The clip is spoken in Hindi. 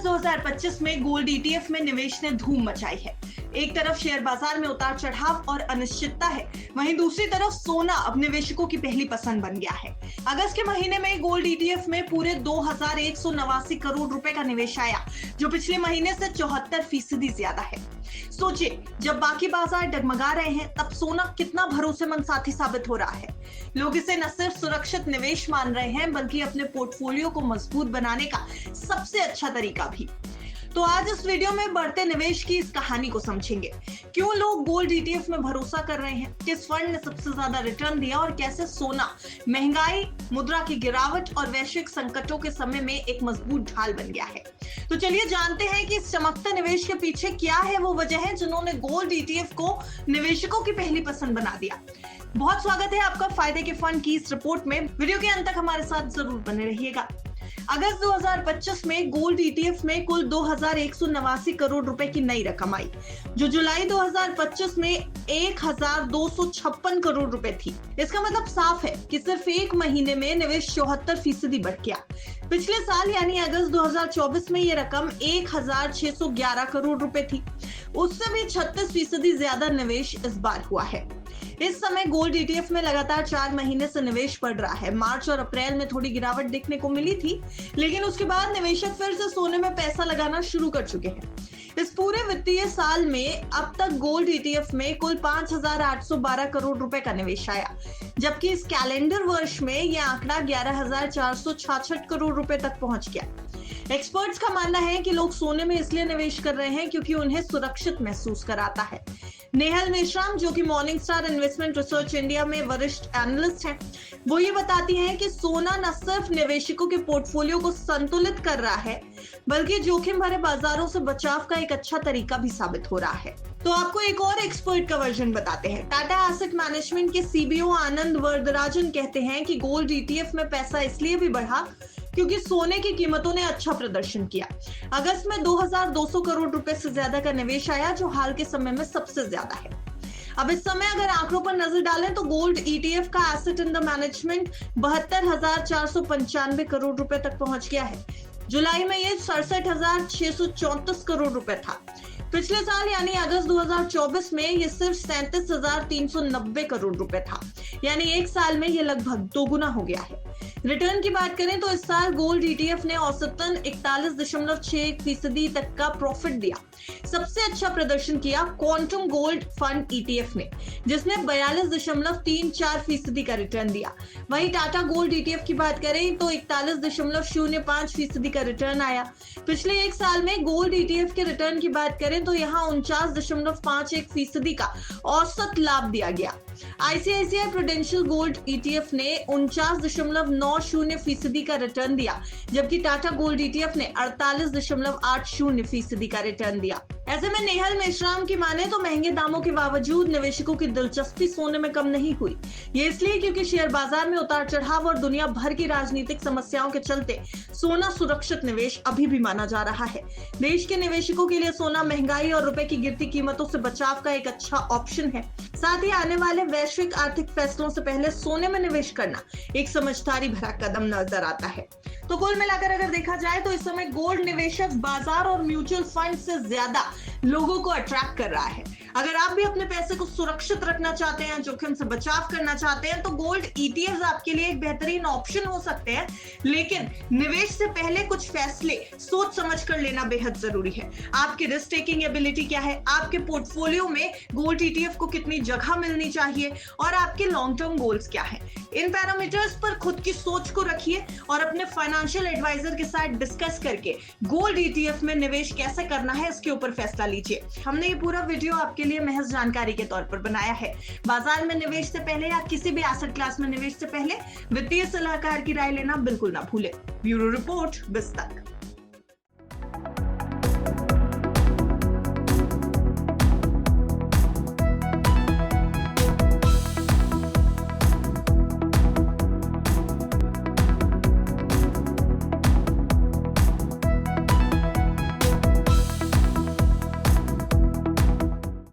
अगस्त 2025 में गोल्ड ईटीएफ में निवेश ने धूम मचाई है। एक तरफ शेयर बाजार में उतार चढ़ाव और अनिश्चितता है, वहीं दूसरी तरफ सोना अब निवेशकों की पहली पसंद बन गया है। अगस्त के महीने में गोल्ड ईटीएफ में पूरे 2189 करोड़ रुपए का निवेश आया, जो पिछले महीने से 74% ज्यादा है। सोचिए, जब बाकी बाजार डगमगा रहे हैं, तब सोना कितना भरोसेमंद साथी साबित हो रहा है। लोग इसे न सिर्फ सुरक्षित निवेश मान रहे हैं, बल्कि अपने पोर्टफोलियो को मजबूत बनाने का सबसे अच्छा तरीका भी। तो आज इस वीडियो में बढ़ते निवेश की इस कहानी को समझेंगे। क्यों लोग गोल्ड ईटीएफ में भरोसा कर रहे हैं, किस फंड ने सबसे ज्यादा रिटर्न दिया और कैसे सोना महंगाई, मुद्रा की गिरावट और वैश्विक संकटों के समय में एक मजबूत ढाल बन गया है। तो चलिए जानते हैं कि इस चमकते निवेश के पीछे क्या है वो वजह है जिन्होंने गोल्ड ईटीएफ को निवेशकों की पहली पसंद बना दिया। बहुत स्वागत है आपका फायदे के फंड की इस रिपोर्ट में। वीडियो के अंत तक हमारे साथ जरूर बने रहिएगा। अगस्त 2025 में गोल्ड ईटीएफ में कुल 2189 करोड़ रुपए की नई रकम आई, जो जुलाई 2025 में 1256 करोड़ रुपए थी। इसका मतलब साफ है कि सिर्फ एक महीने में निवेश 74% बढ़ गया। पिछले साल यानी अगस्त 2024 में ये रकम 1611 करोड़ रुपए थी। उससे भी 36% ज्यादा निवेश इस बार हुआ है। इस समय गोल्ड ईटीएफ में लगातार 4 महीने से निवेश बढ़ रहा है। मार्च और अप्रैल में थोड़ी गिरावट देखने को मिली थी, लेकिन उसके बाद निवेशक फिर से सोने में पैसा लगाना शुरू कर चुके हैं। इस पूरे वित्तीय साल में अब तक गोल्ड ईटीएफ में कुल 5812 करोड़ रुपए का निवेश आया, जबकि इस कैलेंडर वर्ष में यह आंकड़ा 11466 करोड़ रुपए तक पहुंच गया। एक्सपर्ट्स का मानना है कि लोग सोने में इसलिए निवेश कर रहे हैं क्योंकि उन्हें सुरक्षित महसूस कराता है। नेहल मेश्राम, जो कि morning star investment research India में वरिष्ठ एनालिस्ट हैं, वो ये बताती हैं कि सोना न सिर्फ निवेशकों के पोर्टफोलियो को संतुलित कर रहा है, बल्कि जोखिम भरे बाजारों से बचाव का एक अच्छा तरीका भी साबित हो रहा है। तो आपको एक और एक्सपर्ट का वर्जन बताते हैं। टाटा एसेट मैनेजमेंट के सीबीओ आनंद वरदराजन कहते हैं कि गोल्ड ईटीएफ में पैसा इसलिए भी बढ़ा क्योंकि सोने की कीमतों ने अच्छा प्रदर्शन किया। अगस्त में 2200 करोड़ रुपए से ज्यादा का निवेश आया, जो हाल के समय में सबसे ज्यादा है। अब इस समय अगर आंकड़ों पर नजर डालें तो गोल्ड ईटीएफ का asset in the management 72,495 crore रुपए तक पहुंच गया है। जुलाई में ये 67,634 करोड़ रुपए था। पिछले साल यानी अगस्त 2024 में ये सिर्फ 37,390 करोड़ रुपए था, यानी एक साल में ये लगभग दोगुना हो गया है। रिटर्न की बात करें तो इस साल गोल्ड ईटीएफ ने औसतन 41.61% तक का प्रॉफिट दिया। सबसे अच्छा प्रदर्शन किया क्वांटम गोल्ड फंड ईटीएफ ने, जिसने 42.34% का रिटर्न दिया। वहीं टाटा गोल्ड ईटीएफ की बात करें तो 41.05% का रिटर्न आया। पिछले एक साल में गोल्ड ईटीएफ के रिटर्न की बात करें तो यहाँ 49.51% का औसत लाभ दिया गया। आईसीआईसीआई प्रूडेंशियल गोल्ड ईटीएफ ने 49.90% का रिटर्न दिया, जबकि टाटा गोल्ड ईटीएफ ने 48.80% का रिटर्न दिया। ऐसे में नेहल मेश्राम की माने तो महंगे दामों के बावजूद निवेशकों की दिलचस्पी सोने में कम नहीं हुई। ये इसलिए क्योंकि शेयर बाजार में उतार चढ़ाव और दुनिया भर की राजनीतिक समस्याओं के चलते सोना सुरक्षित निवेश अभी भी माना जा रहा है। देश के निवेशकों के लिए सोना महंगाई और रुपए की गिरती कीमतों से बचाव का एक अच्छा ऑप्शन है। साथ ही आने वाले वैश्विक आर्थिक फैसलों से पहले सोने में निवेश करना एक समझदारी भरा कदम नजर आता है। तो कुल मिलाकर अगर देखा जाए तो इस समय गोल्ड निवेशक बाजार और म्यूचुअल फंड से ज्यादा लोगों को अट्रैक्ट कर रहा है। अगर आप भी अपने पैसे को सुरक्षित रखना चाहते हैं, जोखिम से बचाव करना चाहते हैं, तो गोल्ड ईटीएफ आपके लिए एक बेहतरीन ऑप्शन हो सकते हैं। लेकिन निवेश से पहले कुछ फैसले सोच समझ कर लेना बेहद जरूरी है। आपकी रिस्क टेकिंग एबिलिटी क्या है, आपके पोर्टफोलियो में गोल्ड ईटीएफ को कितनी जगह मिलनी चाहिए और आपके लॉन्ग टर्म गोल्स क्या है। इन पैरामीटर्स पर खुद की सोच को रखिए और अपने फाइनेंशियल एडवाइजर के साथ डिस्कस करके गोल्ड ईटीएफ में निवेश कैसे करना है इसके ऊपर फैसला लीजिए। हमने ये पूरा वीडियो आपके लिए महज जानकारी के तौर पर बनाया है। बाजार में निवेश से पहले या किसी भी एसेट क्लास में निवेश से पहले वित्तीय सलाहकार की राय लेना बिल्कुल ना भूलें। Bureau report, बिस्तक।